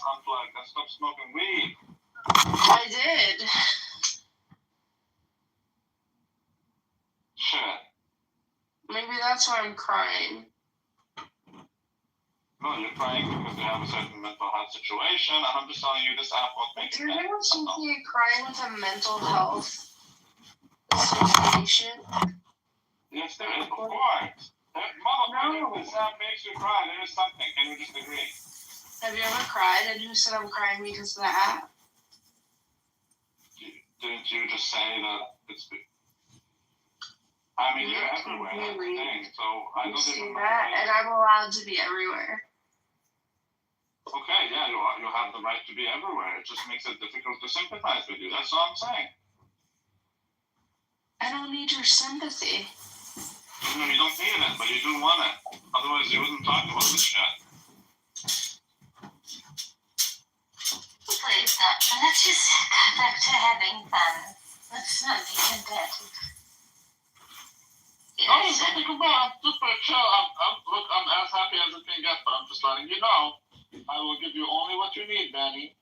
conflict and stop smoking weed. I did. Shit. Maybe that's why I'm crying. No, you're crying because you have a certain mental health situation, and I'm just telling you this app won't make it. You're never seeing you crying with a mental health situation. Yes, there is, of course. Motherfucker, this app makes you cry. There is something. Can we just agree? Have you ever cried and you said I'm crying because of the app? Didn't you just say that it's... I mean, you're everywhere, that's the thing, so I don't even know. And I'm allowed to be everywhere. Okay, yeah, you have the right to be everywhere. It just makes it difficult to sympathize with you. That's all I'm saying. I don't need your sympathy. No, you don't need it, but you do want it. Otherwise, you wouldn't talk about this shit. Please, Doctor, let's just go back to having fun. Let's not be combative. No, it's nothing about. I'm super chill. I'm as happy as it can get, but I'm just letting you know. I will give you only what you need, Danny.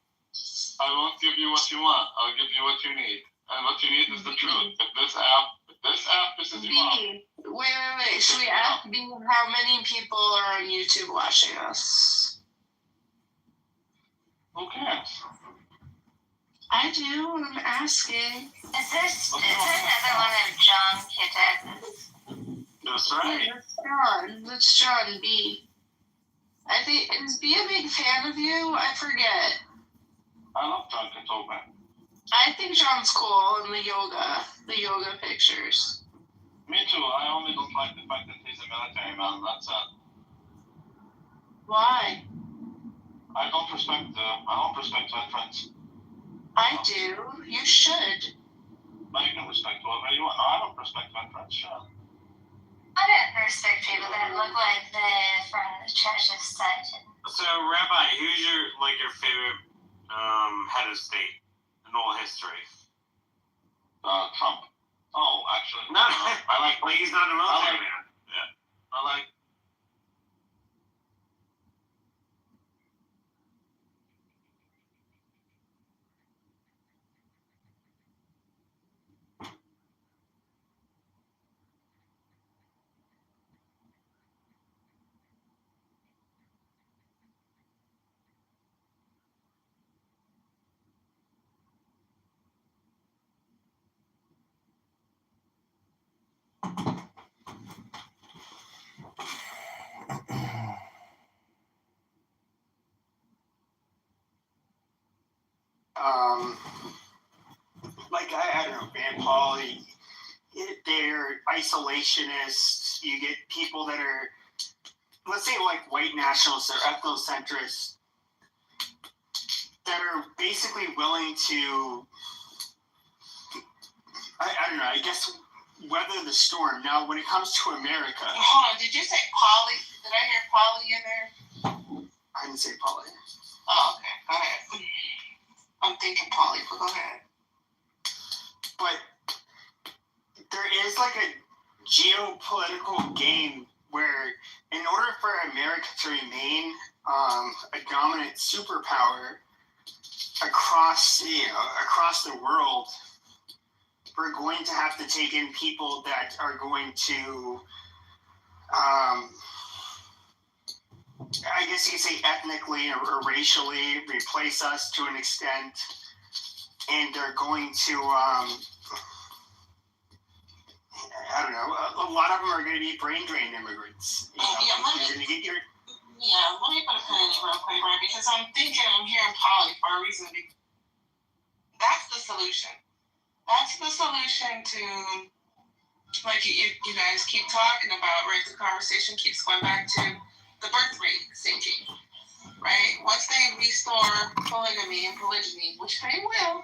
I won't give you what you want. I'll give you what you need. And what you need is the truth. If this app pisses you off. Wait. Should we ask B how many people are on YouTube watching us? Who cares? I do. I'm asking. Is there another one of John Kittek? That's right. That's John B. I think, is B a big fan of you? I forget. I love John Katoba. I think John's cool in the yoga pictures. Me too. I only don't like the fact that he's a military man. That's it. Why? I don't respect veterans. I do. You should. No, you can respect whoever you want. No, I don't respect veterans. Sure. I don't respect people that look like they're from the Church of Satan. So, Rabbi, who's your favorite head of state in all history? Trump. Oh, actually, no. I like. Well, he's not a military man. Yeah. I like. I don't know, Van Paul, they're isolationists. You get people that are, let's say, like white nationalists or ethnocentrists that are basically willing to, I don't know, I guess, weather the storm. Now, when it comes to America... Hold on, did you say Polly? Did I hear Polly in there? I didn't say Polly. Oh, okay. Go ahead. I'm thinking Polly, but go ahead. But there is like a geopolitical game where in order for America to remain a dominant superpower across the world, we're going to have to take in people that are going to, I guess you could say ethnically or racially replace us to an extent. And they're going to, I don't know, a lot of them are going to be brain drain immigrants. Let me put a pen in it real quick, right? Because I'm hearing Polly for a reason. That's the solution. That's the solution to, like you guys keep talking about, right? The conversation keeps going back to the birth rate sinking, right? Once they restore polygamy and polygyny, which they will,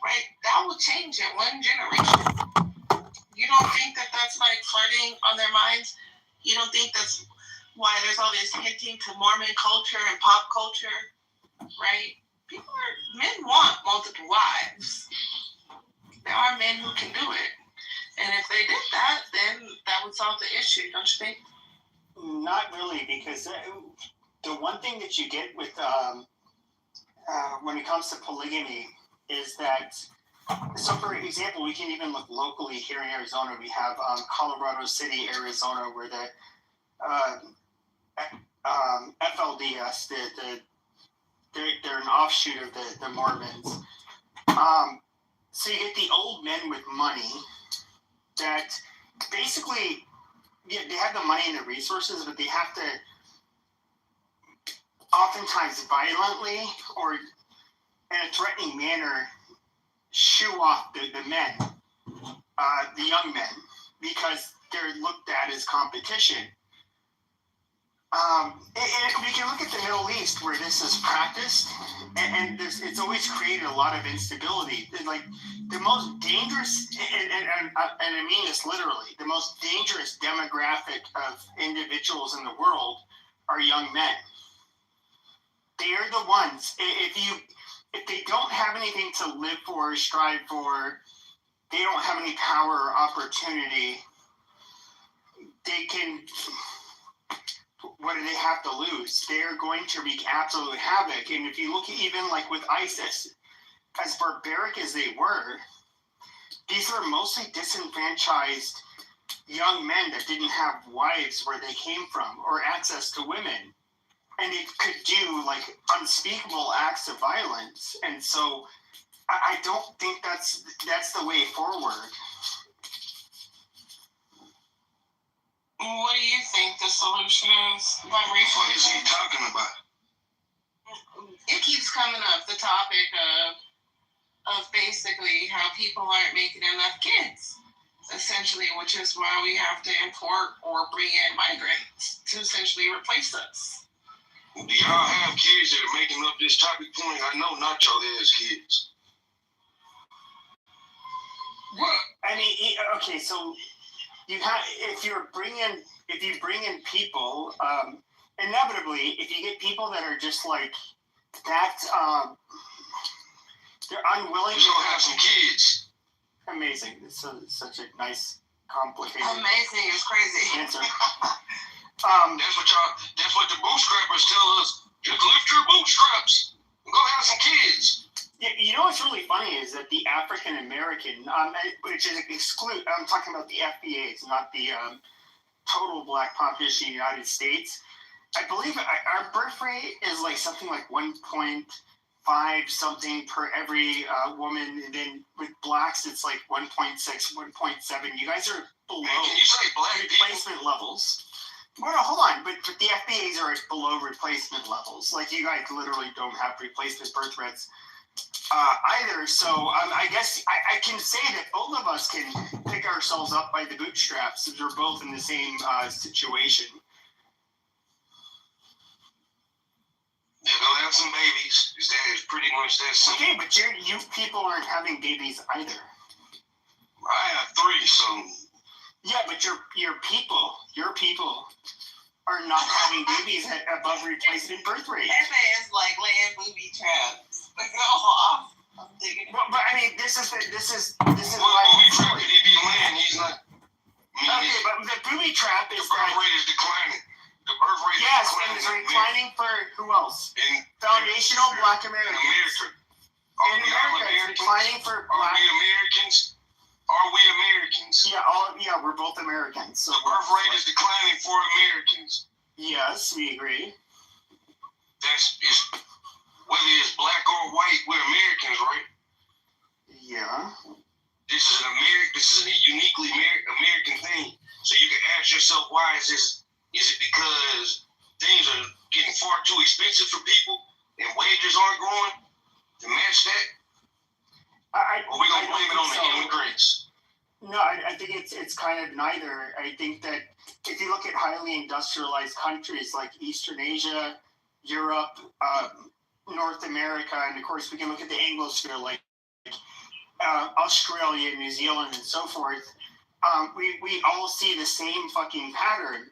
right, that will change in one generation. You don't think that that's like flirting on their minds? You don't think that's why there's all this hinting to Mormon culture and pop culture, right? Men want multiple wives. There are men who can do it. And if they did that, then that would solve the issue, don't you think? Not really, because the one thing that you get with comes to polygamy is that, so for example, we can even look locally here in Arizona. We have Colorado City, Arizona, where the FLDS, they're an offshoot of the Mormons. So you get the old men with money that basically, they have the money and the resources, but they have to oftentimes violently or in a threatening manner shoo off the men, the young men, because they're looked at as competition. And we can look at the Middle East where this is practiced, and it's always created a lot of instability. Like the most dangerous, and I mean this literally, the most dangerous demographic of individuals in the world are young men. They are the ones. If they don't have anything to live for or strive for, they don't have any power or opportunity. They can. What do they have to lose? They are going to wreak absolute havoc. And if you look at even like with ISIS, as barbaric as they were, these are mostly disenfranchised young men that didn't have wives where they came from or access to women. And it could do like unspeakable acts of violence. And so I don't think that's the way forward. What do you think the solution is? What is he talking about? It keeps coming up, the topic of basically how people aren't making enough kids, essentially, which is why we have to import or bring in migrants to essentially replace us. Do y'all have kids that are making up this topic point? I know Nacho has kids. What? I mean, okay, so you have if you bring in people, inevitably, if you get people that are just like that, they're unwilling to have some kids. Amazing. It's such a nice, complicated. Amazing is crazy. Answer. That's what the bootstrappers tell us. Just lift your bootstraps and go have some kids. Yeah, you know what's really funny is that the African American, which is I'm talking about the FBAs, not the total black population of the United States. I believe our birth rate is like something like 1.5 something per every woman, and then with blacks it's like 1.6, 1.7. You guys are below. Man, can you say black replacement people? Levels. Well, no, hold on, but the FBAs are below replacement levels. Like you guys literally don't have replacement birth rates either. So I guess I can say that both of us can pick ourselves up by the bootstraps if we're both in the same situation. Yeah, go have some babies. That is pretty much that simple. Okay, but you people aren't having babies either. I have 3, so. Yeah, but your people are not having babies at above replacement birth rate. That man's like laying booby traps. I'm digging it. But I mean, this is What why. booby trap did he be laying? He's not. Okay, but the booby trap is the birth rate is declining. The birth rate yes, is declining. and it's declining for who else? Foundational Black Americans. In America. In America, it's declining for Black. Are we Americans? Are we Americans? Yeah, we're both Americans. So the birth rate is declining for Americans. Yes, we agree. Whether it's black or white, we're Americans, right? Yeah. This is a uniquely American thing. So you can ask yourself, why is this? Is it because things are getting far too expensive for people and wages aren't growing to match that? Or we gonna blame it on the immigrants? No, I think it's kind of neither. I think that if you look at highly industrialized countries like Eastern Asia, Europe, North America, and of course we can look at the Anglosphere like Australia, New Zealand, and so forth. We all see the same fucking pattern.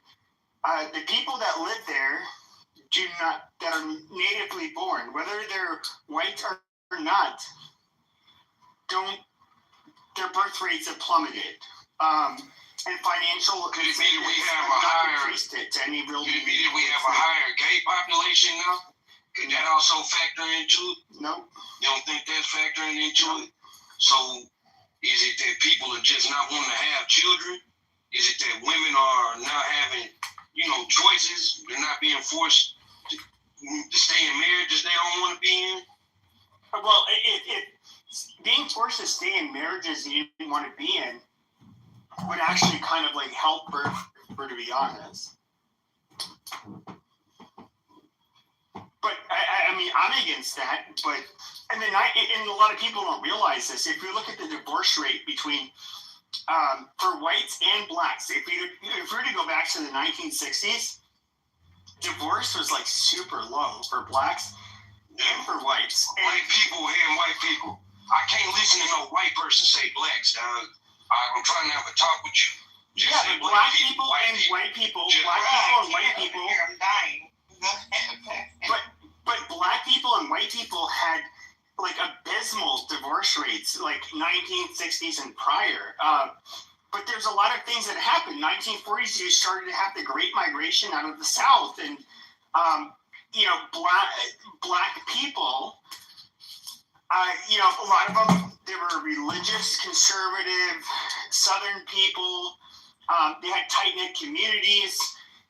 The people that live there that are natively born, whether they're white or not, their birth rates have plummeted. And financial Could it be that we have a higher? increased it to any real. Could it be that we have a higher gay population now? Could that also factor into it? Nope. You don't think that's factoring into it? So is it that people are just not wanting to have children? Is it that women are not having, choices? They're not being forced to stay in marriages they don't want to be in? Well, if being forced to stay in marriages you didn't want to be in would actually kind of like help her, to be honest. But I mean, I'm against that. But and a lot of people don't realize this. If you look at the divorce rate between for whites and blacks, if we were to go back to the 1960s, divorce was like super low for blacks and for whites. White people and white people. I can't listen to no white person say blacks, dog. I'm trying to have a talk with you. Just yeah, say but black people and white people, I'm dying. but black people and white people had like abysmal divorce rates, like 1960s and prior. But there's a lot of things that happened. 1940s, you started to have the Great Migration out of the South, and black people. A lot of them, they were religious, conservative, Southern people. They had tight-knit communities.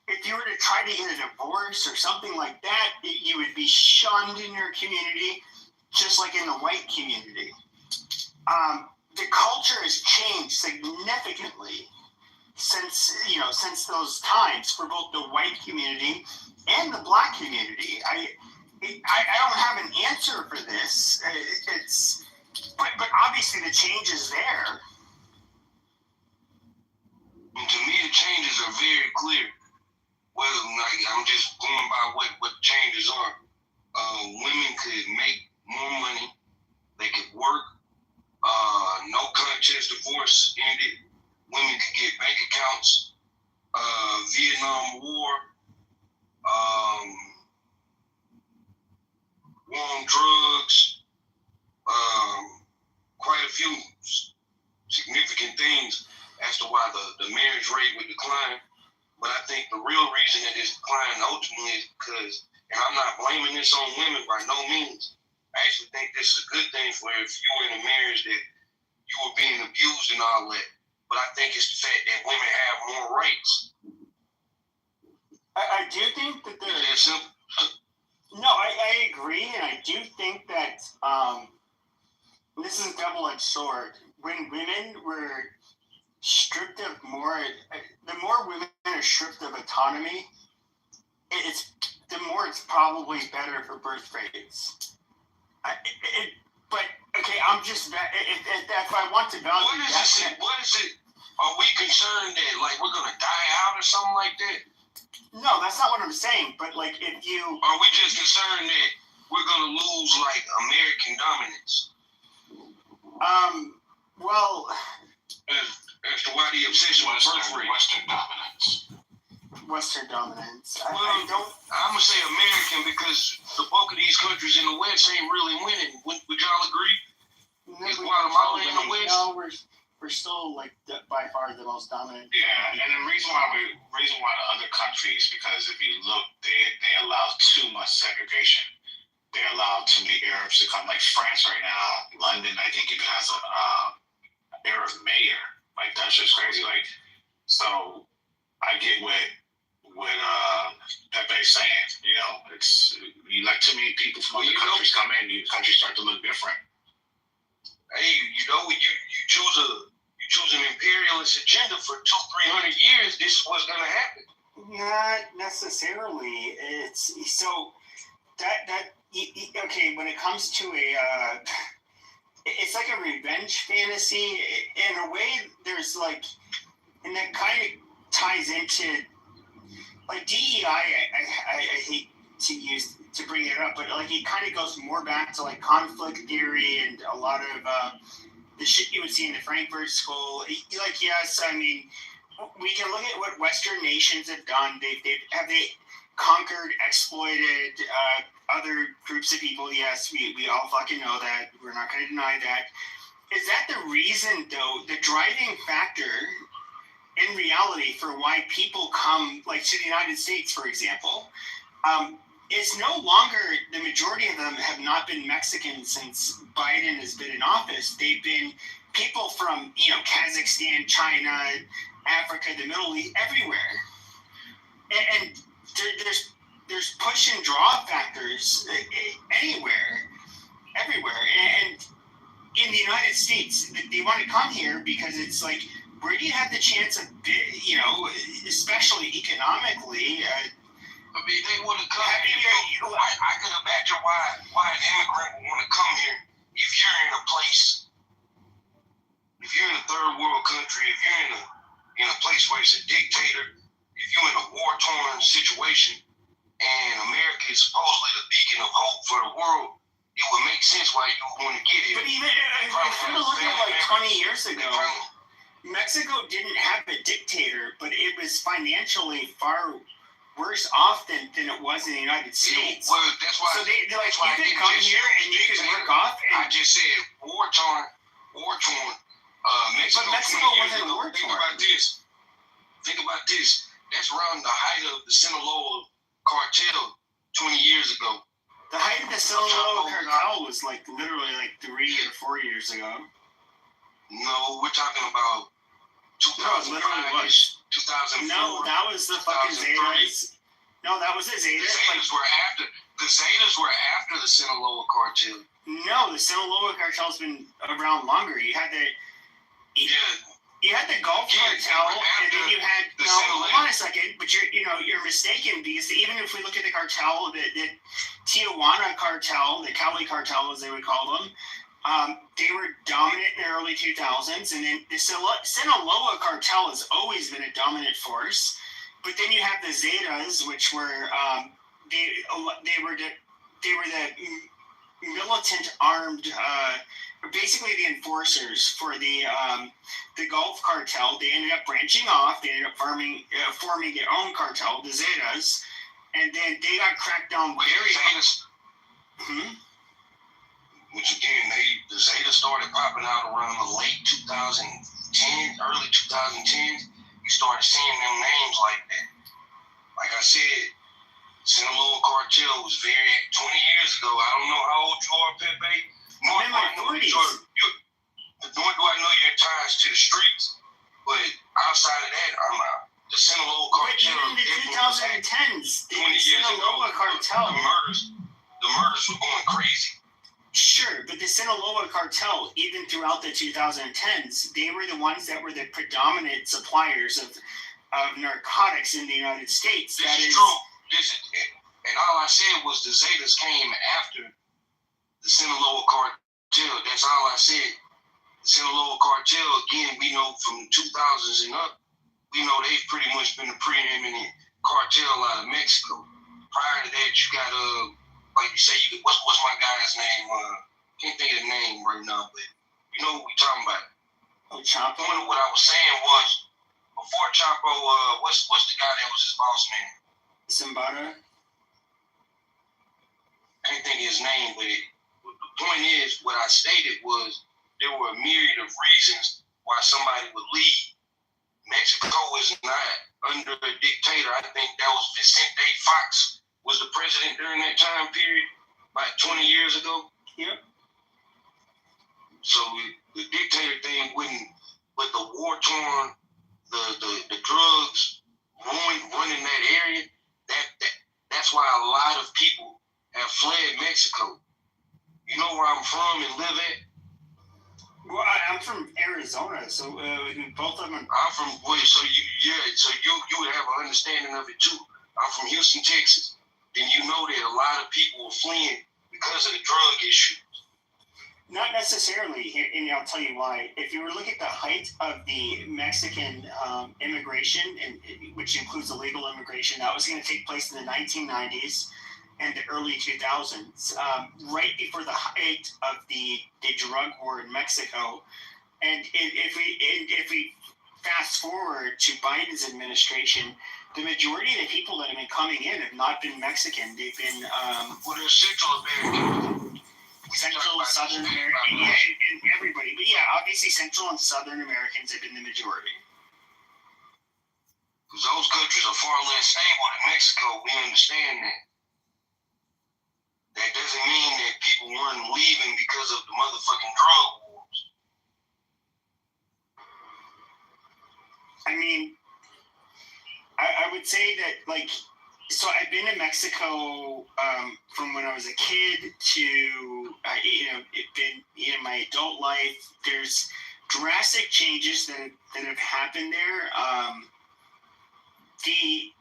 If you were to try to get a divorce or something like that, you would be shunned in your community, just like in the white community. The culture has changed significantly since those times for both the white community and the black community. I don't have an answer for this. But obviously the change is there. And to me, the changes are very clear. Well, I'm just going by what changes are. Women could make more money. They could work. No contest divorce ended. Women could get bank accounts. Vietnam War. War on drugs. Quite a few significant things as to why the marriage rate would decline. But I think the real reason that it's declining ultimately is because, and I'm not blaming this on women by no means. I actually think this is a good thing for if you were in a marriage that you were being abused and all that. But I think it's the fact that women have more rights. I do think that Is that simple? No, I agree, and I do think that this is a double-edged sword. When women were stripped of the more women are stripped of autonomy, the more it's probably better for birth rates. But okay, I'm just if I want to value. What is it? Are we concerned that we're gonna die out or something like that? No, that's not what I'm saying. But if you are we just concerned that we're gonna lose American dominance? Well, as to why the obsession with birth rate. Western dominance. I'm gonna say American because the bulk of these countries in the West ain't really winning. Would y'all agree? Is Guatemala in the West? No, we're still by far the most dominant. Yeah, and the reason why the other countries, because if you look, they allow too much segregation. They allow too many Arabs to come. Like France right now, London, I think even has a Arab mayor. That's just crazy. So I get what Pepe's saying. It's you let too many people from other countries come in, the countries start to look different. Hey, when you choose an imperialist agenda for 200-300 years, this is what's gonna happen. Not necessarily. It's so that okay. When it comes to it's like a revenge fantasy in a way. There's and that kind of ties into DEI. I hate to bring it up, but it kind of goes more back to conflict theory and a lot of the shit you would see in the Frankfurt School. Yes, I mean, we can look at what Western nations have done. They conquered, exploited other groups of people. Yes, we all fucking know that. We're not going to deny that. Is that the reason, though, the driving factor in reality for why people come, to the United States, for example? it's no longer, the majority of them have not been Mexican since Biden has been in office. They've been people from, Kazakhstan, China, Africa, the Middle East, everywhere. And there's push and draw factors everywhere. And in the United States, they want to come here because it's like, where do you have the chance of, especially economically, I mean, they want to come here. I can imagine why an immigrant would want to come here if you're in a place, if you're in a third world country, if you're in a place where it's a dictator, if you're in a war-torn situation, and America is supposedly the beacon of hope for the world, it would make sense why you would want to get here. But even if you look at like 20 years ago, Mexico didn't have a dictator, but it was financially far worse off than it was in the United States. Well, that's why. So you could come here and you could work off. I just said war-torn. Mexico. But Mexico wasn't war-torn. Think about this. That's around the height of the Sinaloa cartel 20 years ago. The height of the Sinaloa cartel was literally 3 or 4 years ago. No, we're talking about 2005. No, it literally was. 2004. No, that was the fucking Zetas. No, that was the Zetas. The Zetas were after the Sinaloa cartel. No, the Sinaloa cartel's been around longer. You had the Gulf cartel, and then you had. Hold on a second, but you're mistaken, because even if we look at the cartel, the Tijuana cartel, the Cali cartel as they would call them, they were dominant in the early 2000s, and then the Sinaloa cartel has always been a dominant force. But then you have the Zetas, which were they were the militant armed, basically the enforcers for the Gulf cartel. They ended up branching off. They ended up forming their own cartel, the Zetas, and then they got cracked down very hard. Which again, the Zetas started popping out around the late 2010, early 2010s. You started seeing them names like that. Like I said, Sinaloa cartel was 20 years ago. I don't know how old you are, Pepe. Nor do I know your ties to the streets. But outside of that, I'm out. The Sinaloa cartel. But even in the 2010s, the Sinaloa cartel. The murders were going crazy. Sure, but the Sinaloa cartel, even throughout the 2010s, they were the ones that were the predominant suppliers of narcotics in the United States. This is true. And all I said was the Zetas came after the Sinaloa cartel. That's all I said. The Sinaloa cartel, again, we know from the 2000s and up, we know they've pretty much been the preeminent cartel out of Mexico. Prior to that, you got like you say, what's my guy's name? Can't think of the name right now, but you know what we're talking about. Oh, Chapo. What I was saying was, before Chapo, what's the guy that was his boss man? Zambada. I can't think of his name, but the point is, what I stated was there were a myriad of reasons why somebody would leave. Mexico is not under a dictator. I think that was Vicente Fox was the president during that time period, about 20 years ago. Yep. So the dictator thing wouldn't, but the war-torn, the drugs running that area, that's why a lot of people have fled Mexico. You know where I'm from and live at? Well, I'm from Arizona, so both of them. I'm from so you would have an understanding of it too. I'm from Houston, Texas. Then you know that a lot of people are fleeing because of the drug issue. Not necessarily, and I'll tell you why. If you were to look at the height of the Mexican immigration, which includes illegal immigration, that was going to take place in the 1990s and the early 2000s, right before the height of the drug war in Mexico. And if we fast forward to Biden's administration, the majority of the people that have been coming in have not been Mexican. They've been they're Central American. Central, Southern American, and everybody. But yeah, obviously Central and Southern Americans have been the majority. Because those countries are far less stable than Mexico. We understand that. that doesn't mean that people weren't leaving because of the motherfucking drug wars. I mean, I would say that, like, so I've been in Mexico from when I was a kid to, my adult life. There's drastic changes that have happened there. The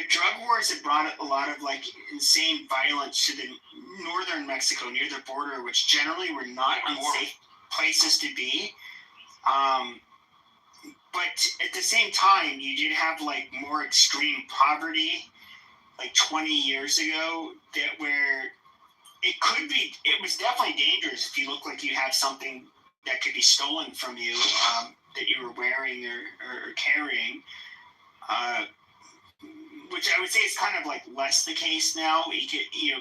drug wars have brought a lot of, like, insane violence to the northern Mexico near the border, which generally were not unsafe places to be. But at the same time, you did have, like, more extreme poverty, like 20 years ago, that where it was definitely dangerous if you look like you have something that could be stolen from you, that you were wearing or carrying. Which I would say is kind of, like, less the case now.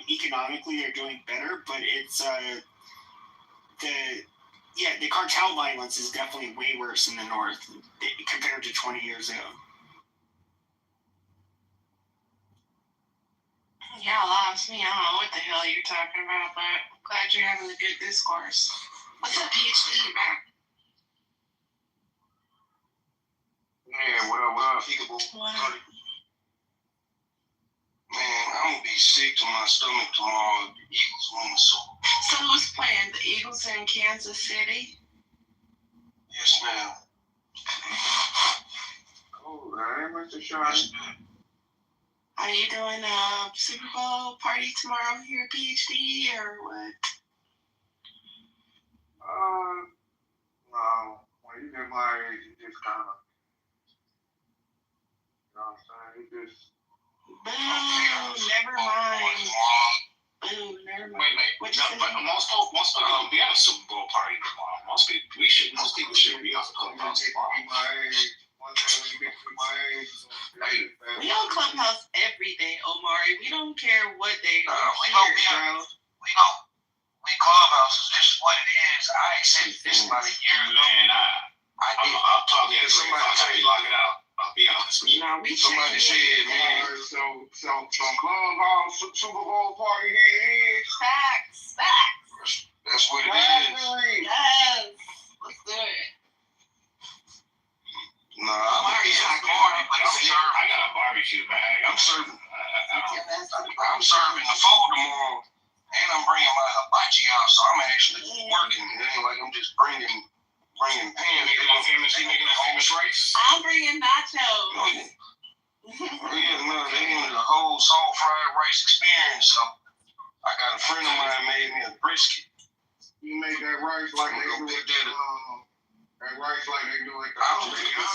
Economically they're doing better, but it's the cartel violence is definitely way worse in the north compared to 20 years ago. Y'all lost me. I don't know what the hell you're talking about, but I'm glad you're having a good discourse. What's up, PhD? Yeah, what up? Man, I'm gonna be sick to my stomach tomorrow. The Eagles win, so. So who's playing? The Eagles in Kansas City? Yes, ma'am. Oh, very much a shot. Are you doing a Super Bowl party tomorrow here, PhD, or what? No. When you get my age, you just kind of, you know what I'm saying? You just. Boo, never mind. Boo, never mind. Wait. No, but most people don't be at a Super Bowl party tomorrow. Most people should be off the clubhouse tomorrow. We on Clubhouse every day, Omari. We don't care what day. We Clubhouses. This is what it is. I accept this about a year ago. Man, I'm talking to somebody tell you lock it out. I'll be honest with you. No, we Somebody said, man. So clubhouse Super Bowl party here is. Facts. That's what it is. Yes. Let's do it. Nah, I got a barbecue bag. I'm serving the food tomorrow, and I'm bringing my hibachi out, so I'm actually working. It ain't like I'm just bringing pans. Making that famous rice. I'm bringing nachos. They wanted a whole salt fried rice experience. So I got a friend of mine made me a brisket. You make that rice like they do it. That rice like they do it. I'm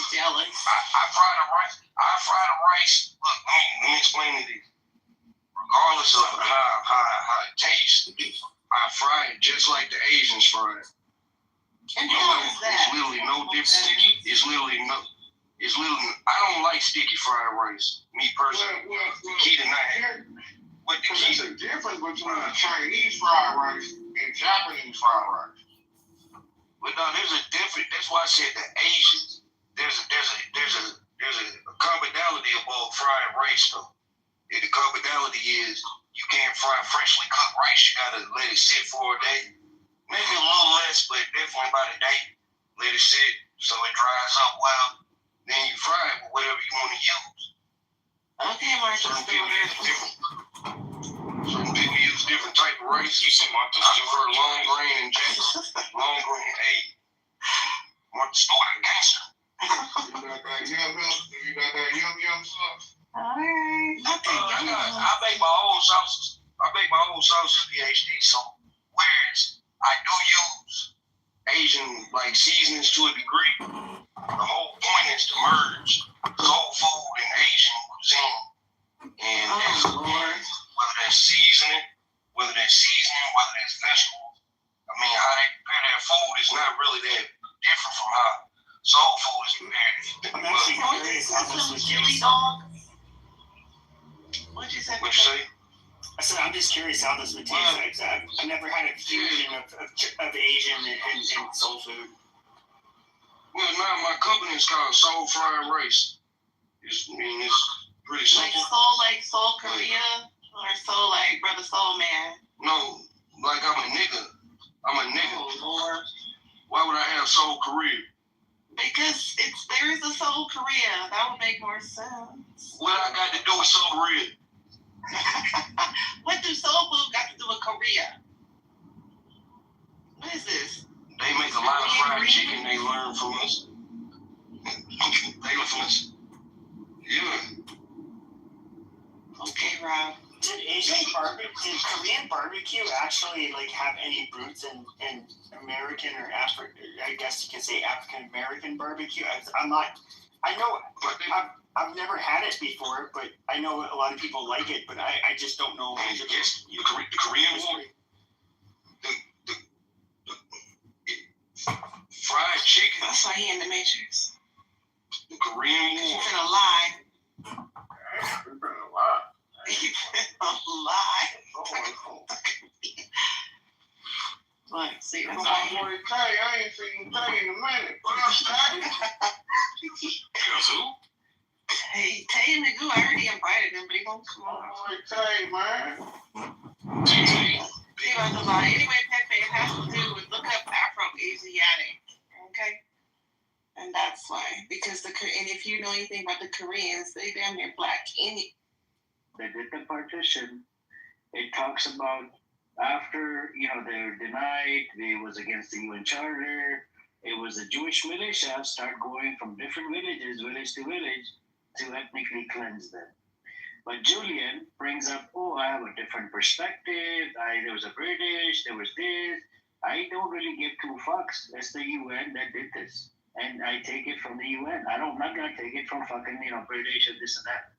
jealous. I fry the rice. Look, let me explain it to you. Regardless of how it tastes, I fry it just like the Asians fry it. And how is that? It's literally no different. I don't like sticky fried rice. Me personally. The key tonight. There's a difference between Chinese fried rice and Japanese fried rice. But no, there's a difference. That's why I said the Asians. There's a commonality of all fried rice though. And the commonality is you can't fry freshly cooked rice. You gotta let it sit for a day. Maybe a little less, but definitely about a day. Let it sit so it dries up well. Then you fry it with whatever you want to use. Okay, Marcus. Certain people use different type of rice. You said Martha I prefer long grain and long grain. Hey, Martha Stewart, a gangster. You got that yum sauce? Alright. I make my own sauces. PhD. So whereas I do use Asian like seasonings to a degree, the whole point is to merge soul food and Asian cuisine. And whether that's seasoning, whether that's vegetables. I mean, how they prepare their food is not really that different from how soul food is prepared. I'm actually curious how this would taste. What'd you say? What you say? I said I'm just curious how this would taste. I've never had a fusion of Asian and soul food. Well, now my company is called Soul Fried Rice. It's pretty Like simple. Soul Korea, Or soul, like brother soul man. No, like I'm a nigga. Oh Lord. Why would I have Soul Korea? Because there is a Soul Korea. That would make more sense. What I got to do with Soul Korea? What do soul food got to do with Korea? What is this? They make a lot of fried chicken. They learn from us. They learn from us. Yeah. Okay, Rob. Did Korean barbecue actually like have any roots in American or African? I guess you can say African American barbecue. I've never had it before, but I know a lot of people like it. But I just don't know. And yes, the Korean one, the fried chicken. That's why he in the Matrix. The Korean He's one. gonna lie. It's been a lot. He's gonna lie. Look, see, Boy, Tay, I ain't seen Tay in a minute. What up, Tay? Yes, who? Hey, Tay and Nagu, I already invited him, but he won't come on. Boy, Tay, man. He about to lie. Anyway, Pepe, it has to do with look up Afro-Asiatic, okay? And that's why, because and if you know anything about the Koreans, they damn near black. They did the partition. It talks about after, they were denied, it was against the UN Charter, it was the Jewish militia start going from different villages, village to village, to ethnically cleanse them. But Julian brings up, I have a different perspective, there was a British, there was this. I don't really give two fucks. It's the UN that did this. And I take it from the UN. I'm not going to take it from fucking, British and this and that.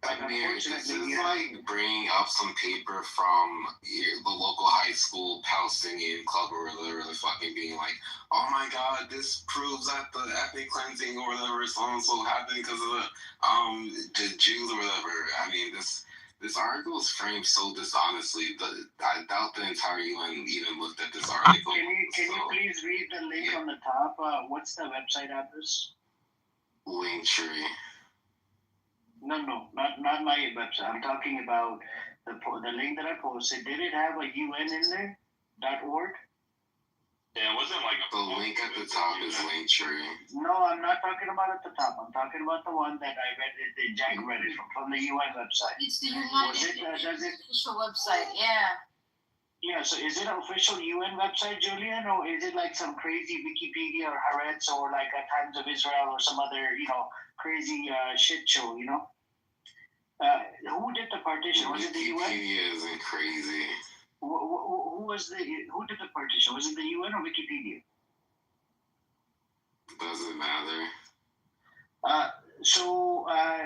I mean, this is like bringing up some paper from the local high school Palestinian club or whatever, really fucking being like, oh my god, this proves that the ethnic cleansing or whatever so and so happened because of the Jews or whatever. I mean, this article is framed so dishonestly that I doubt the entire UN even looked at this article. Can you please read the link on the top? What's the website address? Linktree. No, not my website. I'm talking about the link that I posted. Did it have a UN in there? .org? Yeah, it wasn't like the link at the top is Linktree. No, I'm not talking about at the top. I'm talking about the one that I read. Jack read it from the UN website. It's the United Nations official website. Yeah. Yeah. So is it an official UN website, Julian, or is it like some crazy Wikipedia or Haaretz or like Times of Israel or some other crazy shit show? Who did the partition? Was it the UN? Wikipedia isn't crazy. Who did the partition? Was it the UN or Wikipedia? Doesn't matter.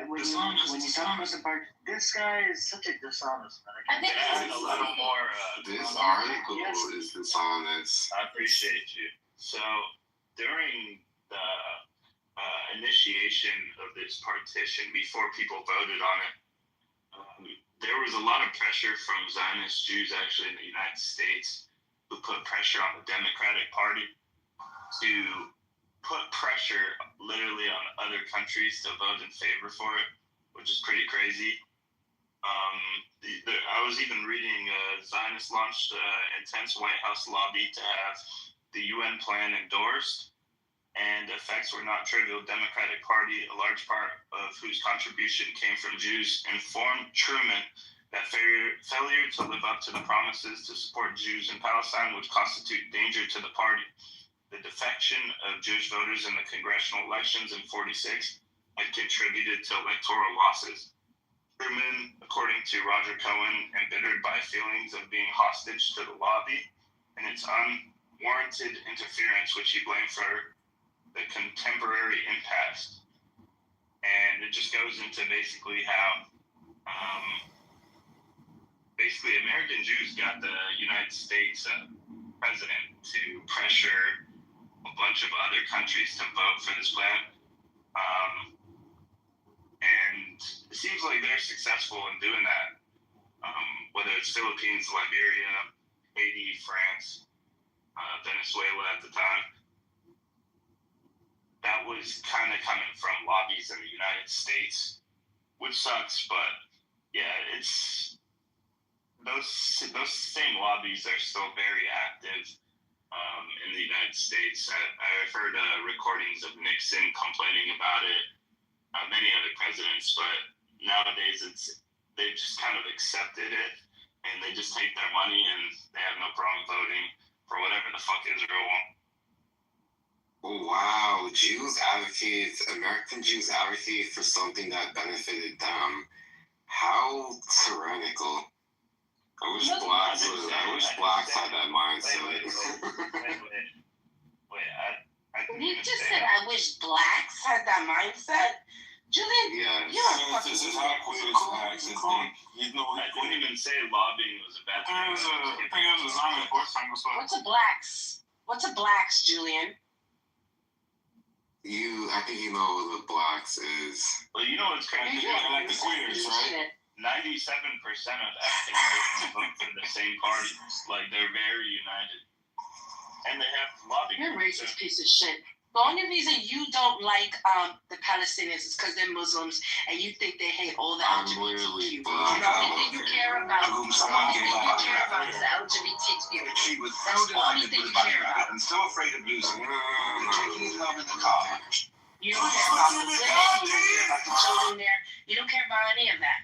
When you talk about the part, this guy is such a dishonest man. I think a little more. This article is dishonest. I appreciate you. So during the initiation of this partition, before people voted on it, there was a lot of pressure from Zionist Jews actually in the United States who put pressure on the Democratic Party to put pressure literally on other countries to vote in favor for it, which is pretty crazy. I was even reading Zionists launched an intense White House lobby to have the UN plan endorsed, and effects were not trivial. Democratic Party, a large part of whose contribution came from Jews, informed Truman that failure to live up to the promises to support Jews in Palestine would constitute danger to the party. The defection of Jewish voters in the congressional elections in '46 had contributed to electoral losses. Truman, according to Roger Cohen, embittered by feelings of being hostage to the lobby and its unwarranted interference, which he blamed for the contemporary impasse. And it just goes into basically how American Jews got the United States president to pressure a bunch of other countries to vote for this plan. And it seems like they're successful in doing that, whether it's Philippines, Liberia, Haiti, France, Venezuela at the time. That was kind of coming from lobbies in the United States, which sucks, but yeah, it's those same lobbies are still very active in the United States. I've heard recordings of Nixon complaining about it, many other presidents, but nowadays they just kind of accepted it, and they just take their money and they have no problem voting for whatever the fuck Israel wants. Oh, wow. American Jews advocate for something that benefited them. How tyrannical. I wish blacks had that mindset. Wait, you just said I wish blacks had that mindset? Julian, Yes. you're a fucking This is how queer blacks think. You know, I didn't even say lobbying was a bad thing. I think it was a Zionist boyfriend as well. What's a blacks, Julian? I think you know what the blacks is. Well, you know what's crazy? Like the queers, right? 97% of African Americans vote for the same party. Like, they're very united. And they have lobbying. You're a racist piece of shit. The only reason you don't like the Palestinians is because they're Muslims and you think they hate all the I'm LGBTQ. literally The only thing you care about is the LGBTQ. That's the only thing you care about. I'm so afraid of losing. Taking his love in the car. You don't care about the women, you don't care about the children there, you don't care about any of that.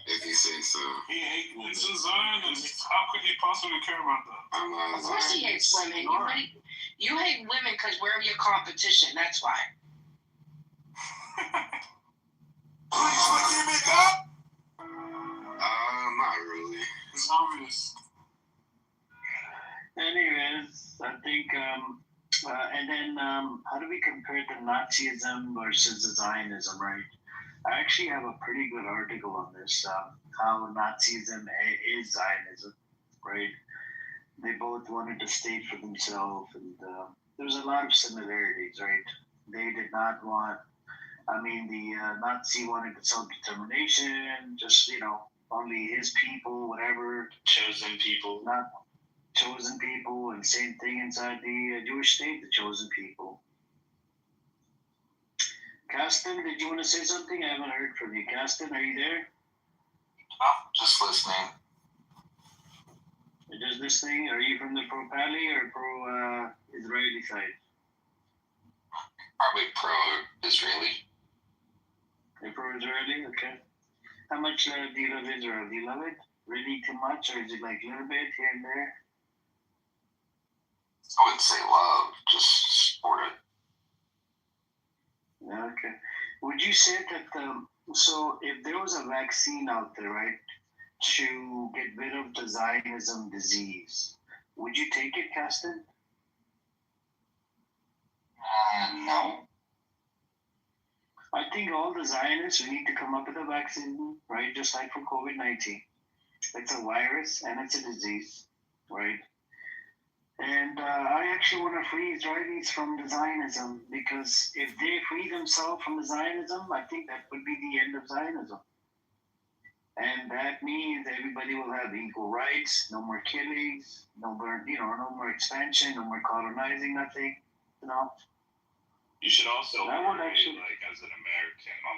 If you say so. He hates women. This is Zionist. How could he possibly care about that? I'm not Of course he hates women. You hate women because we're your competition, that's why. Not really. Zionist. Anyways, I think, and then how do we compare the Nazism versus the Zionism, right? I actually have a pretty good article on this, how Nazism is Zionism, right? They both wanted to state for themselves, and there's a lot of similarities, right? They did not want, the Nazi wanted self-determination, just, only his people, whatever. Chosen people. Not chosen people, and same thing inside the Jewish state, the chosen people. Caston, did you want to say something? I haven't heard from you. Caston, are you there? Just listening. You're just listening? Are you from the pro-Pali or pro-Israeli side? Probably pro-Israeli. You're pro-Israeli? Okay. How much do you love Israel? Do you love it? Really too much? Or is it like a little bit here and there? I wouldn't say love, just support it. Okay. Would you say that, so if there was a vaccine out there, right, to get rid of the Zionism disease, would you take it, Caston? No. I think all the Zionists, we need to come up with a vaccine, right, just like for COVID-19. It's a virus and it's a disease, right? And I actually want to free Israelis from the Zionism, because if they free themselves from the Zionism, I think that would be the end of Zionism. And that means everybody will have equal rights, no more killings, no more expansion, no more colonizing, nothing, You should also I would actually, as an American, on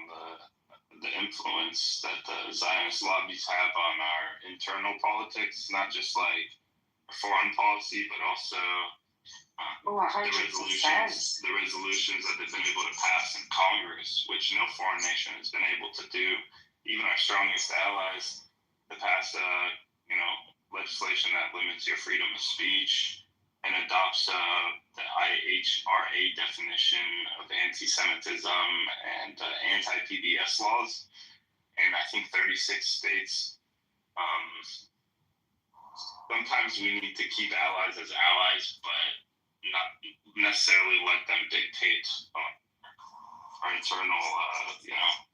the influence that the Zionist lobbies have on our internal politics, not just like foreign policy, but also the resolutions that they've been able to pass in Congress, which no foreign nation has been able to do. Even our strongest allies to pass, legislation that limits your freedom of speech and adopts the IHRA definition of anti-Semitism and anti-PBS laws. And I think 36 states. Sometimes we need to keep allies as allies, but not necessarily let them dictate our internal,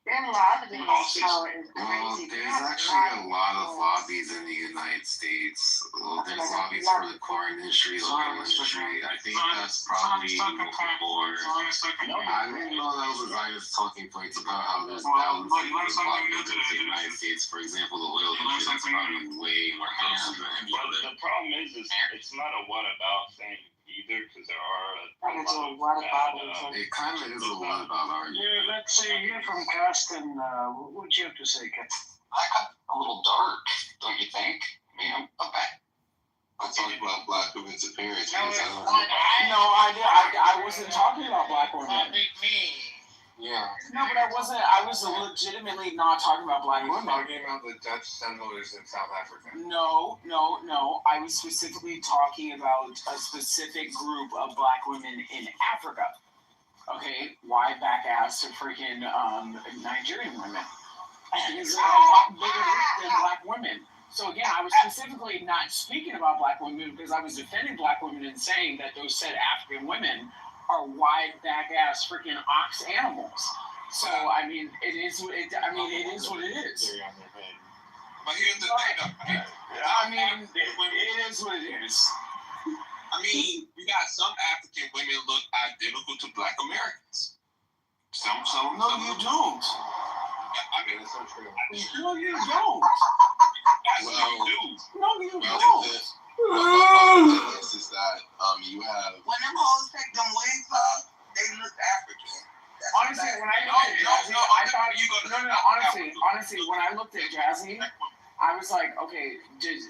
There are a lot of these policies. Well, there's actually a lot of lobbies in the United States. Well, there's lobbies for the corn industry, the oil industry. I think that's probably more. I didn't know that was a Zionist talking points about how there's thousands of lobbies in the United States. For example, the oil industry is probably way more powerful than any But other. the problem is it's not a what about thing either, because there are It kind of is a lot about argument. yeah, let's say here from Caston, what would you have to say, Caston? I got a little dark, don't you think? I mean, I'm back. I'm talking about black women's appearance. I wasn't talking about black women. Yeah. No, but I wasn't. I was legitimately not talking about black women. Talking about the Dutch settlers in South Africa. No. I was specifically talking about a specific group of black women in Africa. Okay, why back ass to freaking Nigerian women? Because they're a lot bigger than black women. So again, I was specifically not speaking about black women because I was defending black women and saying that those said African women are wide back ass freaking ox animals. So I mean, it is what it is. But here's the thing, though. I mean, it is what it is. I mean, you got some African women look identical to Black Americans. Some. No, you don't. I mean, it's so true. No, you don't. That's what you do. No, you Well, don't. this is that you have. When them hoes take them wigs off, they look African. Honestly, when I looked at Jazzy, I thought honestly, when I looked at Jazzy, I was like, okay, is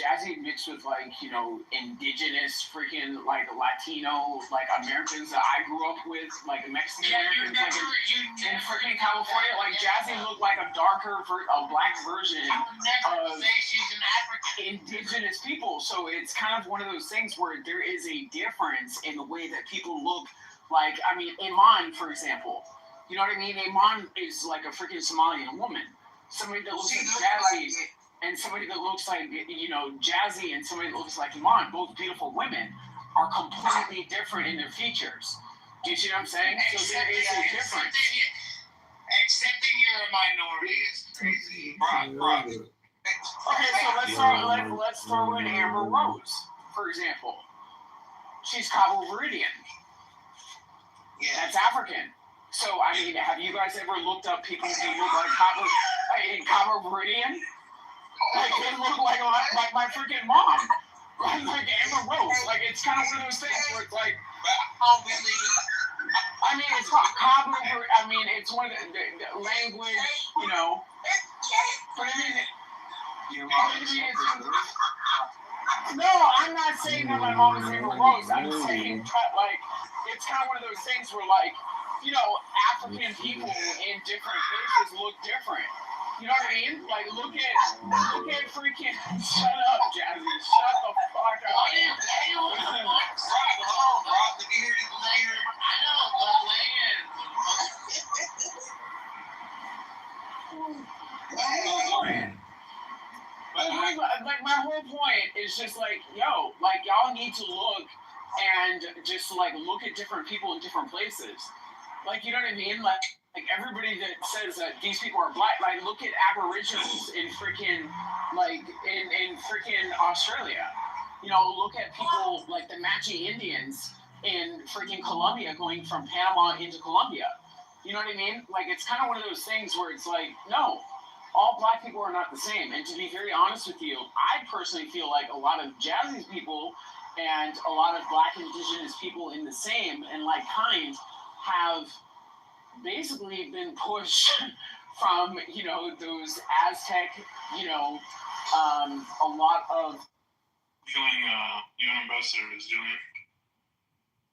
Jazzy mixed with like, you know, indigenous freaking like Latino like Americans that I grew up with, like Mexican Americans in freaking California? Like Jazzy looked like a darker, a black version of indigenous people. So it's kind of one of those things where there is a difference in the way that people look. Like, I mean, Iman, for example, you know what I mean? Iman is like a freaking Somalian woman. Somebody that looks like Jazzy and somebody that looks like, you know, Jazzy and somebody that looks like Iman, both beautiful women, are completely different in their features. Do you see what I'm saying? So there is a difference. Accepting you're a minority is crazy. Brock. Okay, so let's throw in Amber Rose, for example. She's Cabo Verdean. That's African. So, I mean, have you guys ever looked up people who look like Cabo Verdean? Like, they look like my freaking mom. Like Amber Rose. Like, it's kind of one of those things where it's like, I mean, it's Cabo Verdean. I mean, it's one of the language, you know. But I mean, no, I'm not saying that my mom is Amber Rose. I'm saying, like, it's kind of one of those things where, like, you know, African people in different places look different. You know what I mean? Like, look at freaking. Shut up, Jazzy. Shut the fuck up. Like, my whole point is just like, yo, like, y'all need to look and just like look at different people in different places. Like, you know what I mean? Like everybody that says that these people are black, like, look at Aboriginals in freaking, like, in freaking Australia. You know, look at people like the Machi Indians in freaking Colombia going from Panama into Colombia. You know what I mean? Like, it's kind of one of those things where it's like, no, all black people are not the same. And to be very honest with you, I personally feel like a lot of Jazzy's people and a lot of black indigenous people in the same and like kind have basically been pushed from, you know, those Aztec, you know, a lot of Killing UN ambassador is doing.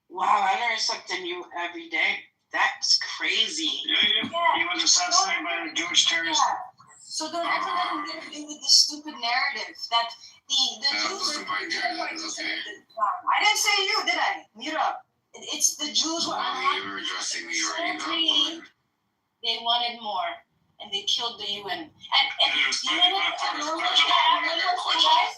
Wow, I learn something new every day. That's crazy. He was assassinated by a Jewish terrorist. So don't ever let him get away with this stupid narrative that the Jews were my narrative, okay. I didn't say you, did I? Mute up. It's the Jews were You were addressing me already, not woman. They wanted more, and they killed the UN. And you know what? I'm gonna add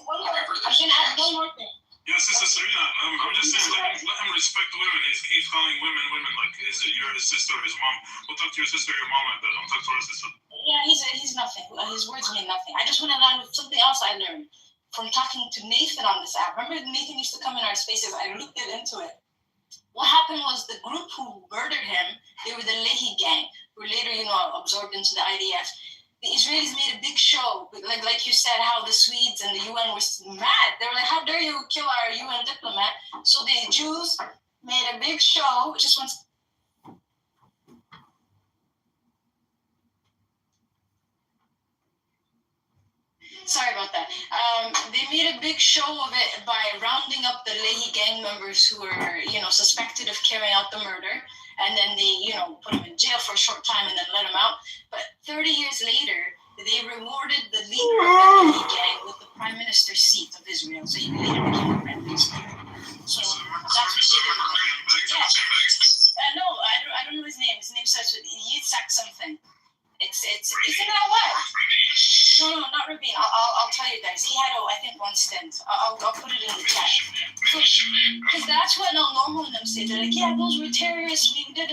one more thing. Yeah, Sister Serena, I'm just saying, let him respect women. He keeps calling women. Like, you're his sister or his mom. We'll talk to your sister or your mom like that. Don't talk to our sister. Yeah, he's nothing. His words mean nothing. I just want to learn something else I learned from talking to Nathan on this app. Remember Nathan used to come in our spaces? I looked into it. What happened was the group who murdered him, they were the Lehi gang, who were later, you know, absorbed into the IDF. The Israelis made a big show, like you said, how the Swedes and the UN were mad. They were like, how dare you kill our UN diplomat? So the Jews made a big show, just once. Sorry about that. They made a big show of it by rounding up the Leahy gang members who were, suspected of carrying out the murder. And then they, put them in jail for a short time and then let them out. But 30 years later, they rewarded the leader of the Leahy gang with the prime minister's seat of Israel. So he later became the prime minister. So that's no, I don't know his name. His name starts with Yitzhak something. It's isn't that wild? No, not Rabin. I'll tell you guys. He had I think one stint. I'll put it in the chat. Because that's what El Normo and them say. They're like, yeah, those were terrorists. We did.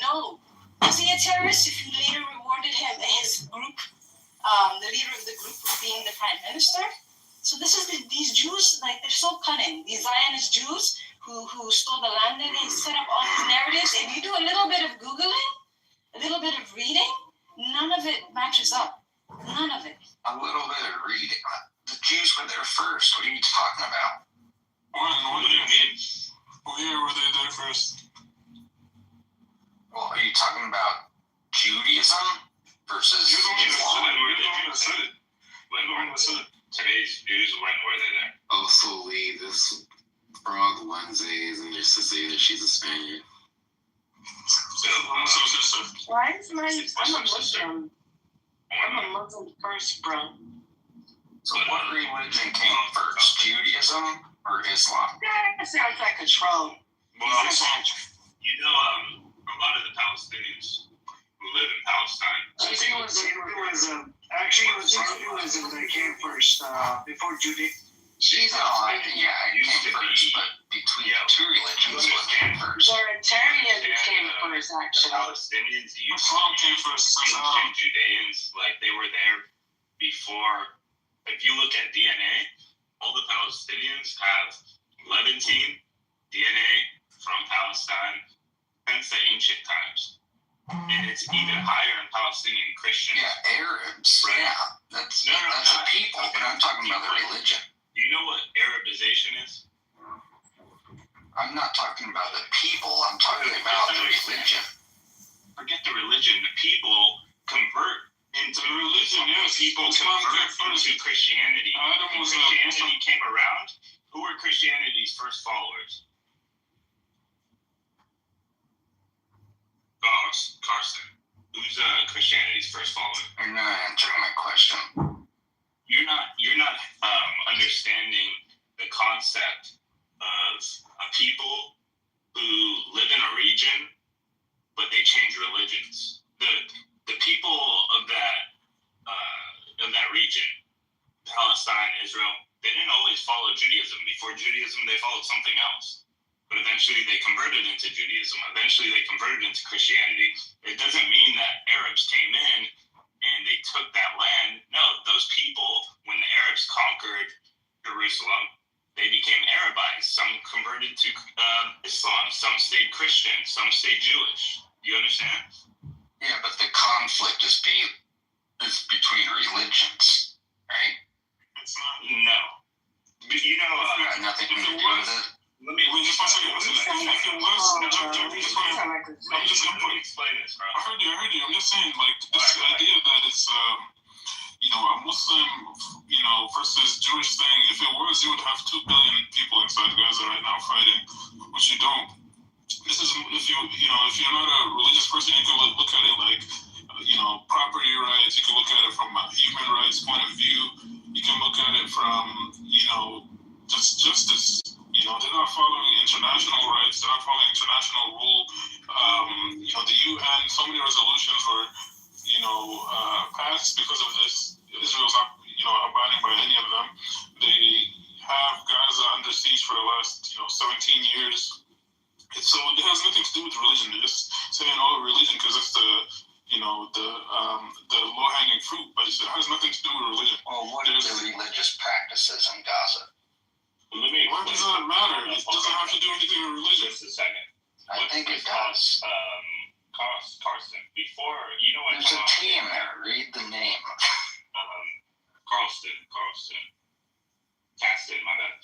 No, was he a terrorist if you later rewarded him, his group, the leader of the group, for being the prime minister? So this is these Jews, like, they're so cunning. These Zionist Jews who stole the land, and they set up all these narratives. If you do a little bit of Googling, a little bit of reading, none of it matches up. None of it. A little bit of reading. The Jews were there first. What are you talking about? What do you mean? Where were they there first? Well, are you talking about Judaism versus Islam? Today's Jews, when were they there? Also leave this Frog Wednesdays and just to say that she's a Spaniard. Why is I'm a Muslim. I'm a Muslim first, bro. So what religion came first, Judaism or Islam? That sounds like a troll. Well, a lot of the Palestinians who live in Palestine. It was Hinduism that came first before Judaism. It came first, but between the two religions, what came first? Authoritarian came first, The actually. Palestinians used Islam came first. ancient Judeans, like they were there before. If you look at DNA, all the Palestinians have Levantine DNA from Palestine since the ancient times. And it's even higher in Palestinian Christians. Yeah, Arabs. Right. Yeah, that's a people, but I'm talking about the religion. Do you know what Arabization is? I'm not talking about the people. I'm talking about the religion. Forget the religion. The people convert into religion. Yes, people convert into Christianity. When Christianity came around, who were Christianity's first followers? Carson. Who's Christianity's first follower? You're not answering my question. You're not understanding the concept of a people who live in a region, but they change religions. The people of that region, Palestine, Israel, they didn't always follow Judaism. Before Judaism, they followed something else. But eventually they converted into Judaism. Eventually they converted into Christianity. It doesn't mean that Arabs came in and they took that land. No, those people, when the Arabs conquered Jerusalem, they became Arabized. Some converted to Islam. Some stayed Christian. Some stayed Jewish. Do you understand? Yeah, but the conflict is between religions, right? It's not. No. But got nothing to do with it. Let me explain this, bro. I heard you. I'm just saying, like, this idea that it's, a Muslim, versus Jewish thing. If it was, you would have 2 billion people inside Gaza right now fighting, which you don't. This is, if you're not a religious person, you can look at it like, property rights. You can look at it from a human rights point of view. You can look at it from, just justice. They're not following international rights. They're not following international rule. The UN, so many resolutions were, passed because of this. Israel's not, abiding by any of them. They have Gaza under siege for the last, 17 years. So it has nothing to do with religion. They're just saying, religion, because that's the low-hanging fruit. But it has nothing to do with religion. Well, what are the religious practices in Gaza? Why does that matter? It doesn't have to do anything with religion. Just a second. I think it does. Carson, before, when There's a T in there. Read the name. Carlson. Caston, my bad.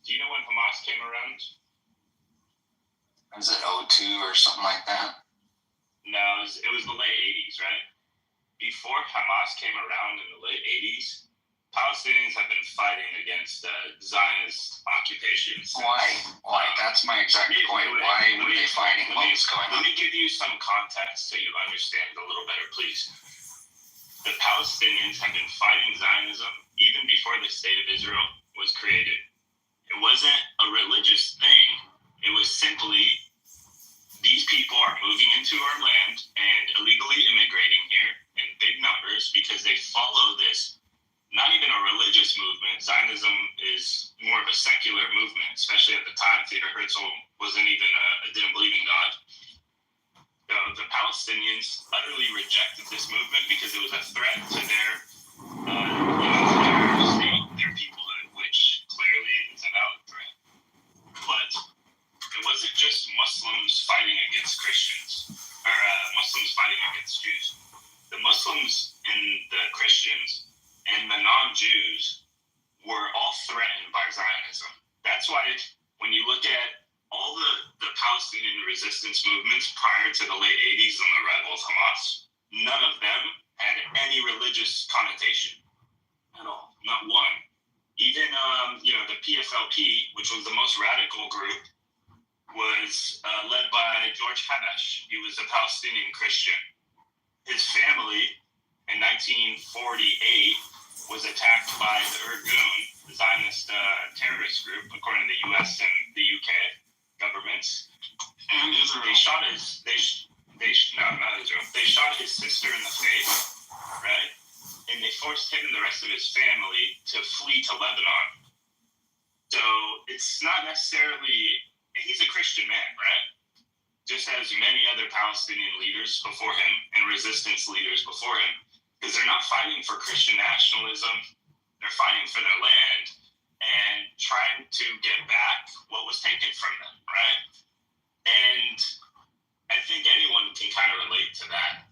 Do you know when Hamas came around? Is it 02 or something like that? No, it was the late 80s, right? before Hamas came around in the late 80s, Palestinians have been fighting against Zionist occupations. Why? That's my exact point. Why were they fighting? What was going on? Let me give you some context so you understand a little better, please. The Palestinians have been fighting Zionism even before the State of Israel was created. It wasn't a religious thing. It was simply these people are moving into our land and illegally immigrating here in big numbers because they follow this, not even a religious movement. Zionism is more of a secular movement, especially at the time. Theodor Herzl didn't believe in God. The Palestinians utterly rejected this movement because it was a threat to their state, their peoplehood, which clearly is a valid threat. But it wasn't just Muslims fighting against Christians, or Muslims fighting against Jews. The Muslims and the Christians and the non-Jews were all threatened by Zionism. That's why when you look at all the Palestinian resistance movements prior to the late 80s and the rebels, Hamas, none of them had any religious connotation at all, not one. Even, the PFLP, which was the most radical group, was led by George Habash. He was a Palestinian Christian. His family in 1948 was attacked by the Irgun, the Zionist terrorist group, according to the U.S. and the UK governments. And Israel. They shot not Israel. They shot his sister in the face, right? And they forced him and the rest of his family to flee to Lebanon. So it's not necessarily, he's a Christian man, right? Just as many other Palestinian leaders before him and resistance leaders before him. Because they're not fighting for Christian nationalism, they're fighting for their land and trying to get back what was taken from them, right? And I think anyone can kind of relate to that.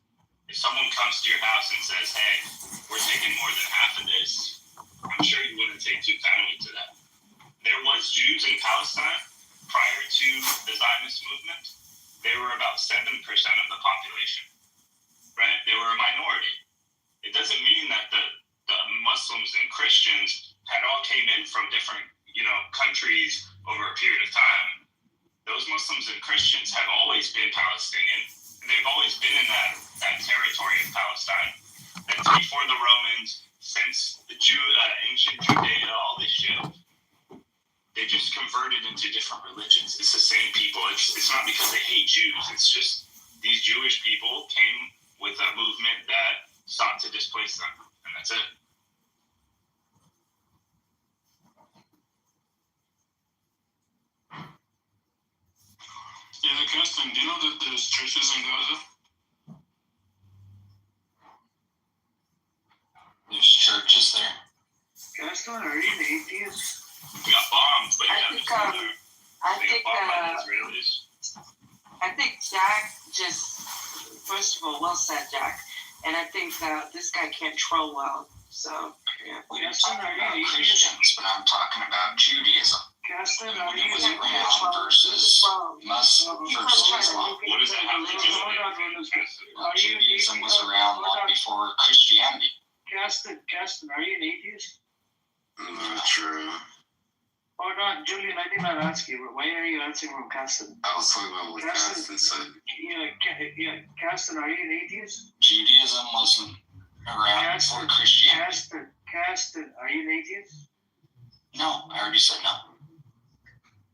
If someone comes to your house and says, hey, we're taking more than half of this, I'm sure you wouldn't take too kindly to that. There was Jews in Palestine prior to the Zionist movement. They were about 7% of the population, right? They were a minority. It doesn't mean that the Muslims and Christians had all came in from different, countries over a period of time. Those Muslims and Christians have always been Palestinian. They've always been in that territory of Palestine. That's before the Romans, since the ancient Judea, all this shit. They just converted into different religions. It's the same people. It's not because they hate Jews. It's just these Jewish people came with a movement that sought to displace them, and that's it. Yeah, Kirsten, do you know that there's churches in Gaza? There's churches there. Gaston, are you an atheist? We got bombed, but I think Jack just, first of all, well said, Jack. And I think this guy can't troll well. So, yeah. We're talking about Christians, but I'm talking about Judaism. Gaston, are It you was around versus Muslim versus Islam. What does that have to do with it? Judaism was around long before Christianity. Gaston, are you an atheist? Not true. Hold on, Julian, I did not ask you. Why are you answering from Gaston? I was talking about what Gaston said. Yeah, Gaston, are you an atheist? Judaism wasn't around before Christianity. Gaston, are you an atheist? No, I already said no.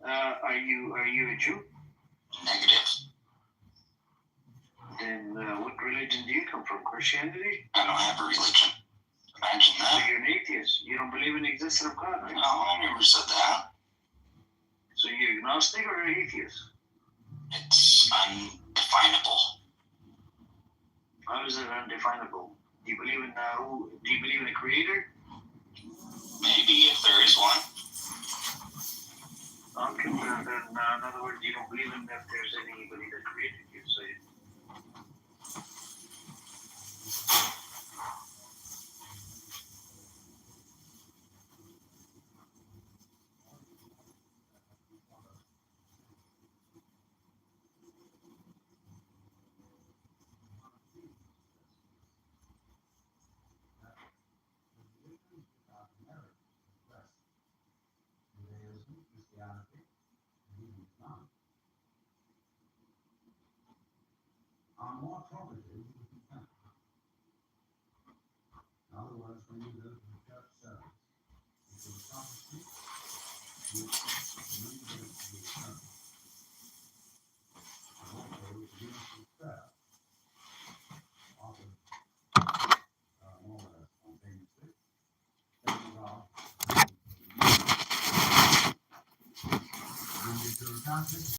Are you a Jew? Negative. Then what religion do you come from? Christianity? I don't have a religion. Imagine So that. you're an atheist. You don't believe in the existence of God, right? No, I never said that. So you're agnostic or an atheist? It's undefinable. How is it undefinable? Do you believe in do you believe in a creator? Maybe if there is one. Okay, well, then in other words, you don't believe in that there's anybody that created you, so you...